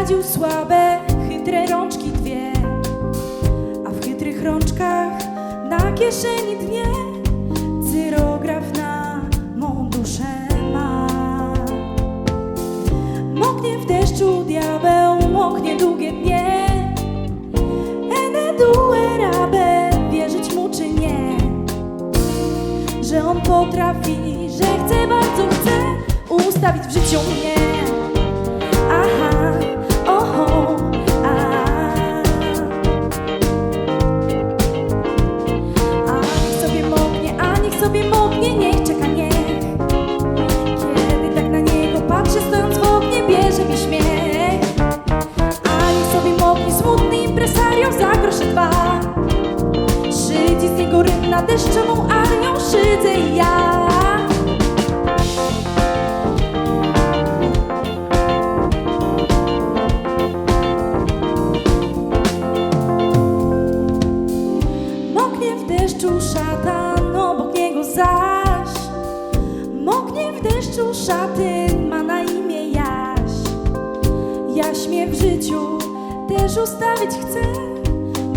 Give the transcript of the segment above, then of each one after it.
sadził słabe, chytre rączki dwie, a w chytrych rączkach na kieszeni dnie cyrograf na mą duszę ma. Moknie w deszczu diabeł, moknie długie dnie. Ene due rabe, wierzyć mu czy nie, że on potrafi, że chce, bardzo chce ustawić w życiu mnie. Aha, oho, a niech sobie moknie, a niech sobie moknie, niech czeka, niech. Kiedy tak na niego patrzę, stojąc w oknie, bierze mi śmiech. A niech sobie moknie, smutny impresario za grosze dwa. Szydzi z niego rym na deszczową armią, szydzę i ja. Moknie w deszczu szatan, obok niego zaś moknie w deszczu szatyn, ma na imię Jaś. Jaś mnie w życiu też ustawić chce,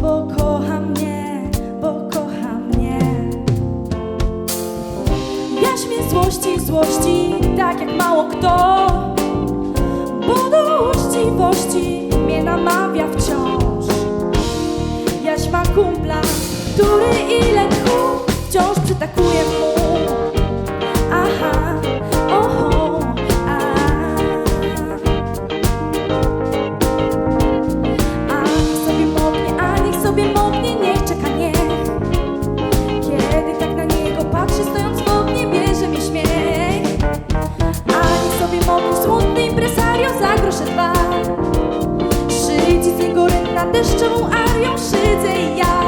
bo kocha mnie, bo kocha mnie. Jaś mnie złości, złości, tak jak mało kto, bo do uczciwości mnie namawia wciąż. Jaś ma kumpla, który ile tchu wciąż przytakuje mu. Aha, oho, a niech sobie moknie, a niech sobie moknie, niech czeka, niech. Kiedy tak na niego patrzę, stojąc w oknie, bierze mi śmiech. A niech sobie moknie, smutny impresario za grosze dwa. Szydzi z niego rym na deszczową arią, szydzę i ja.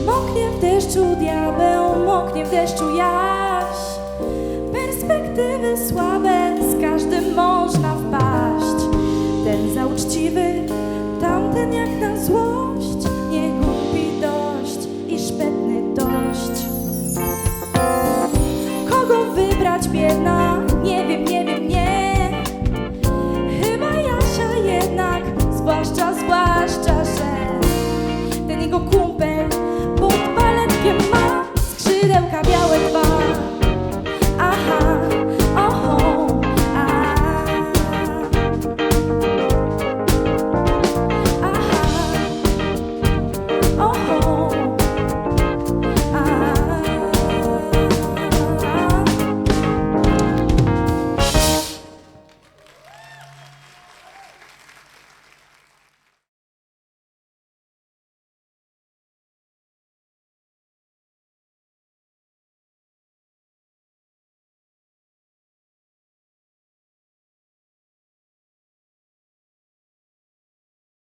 Moknie w deszczu diabeł, moknie w deszczu Jaś. Perspektywy słabe, z każdym można wpaść. Ten za uczciwy, tamten jak na zło.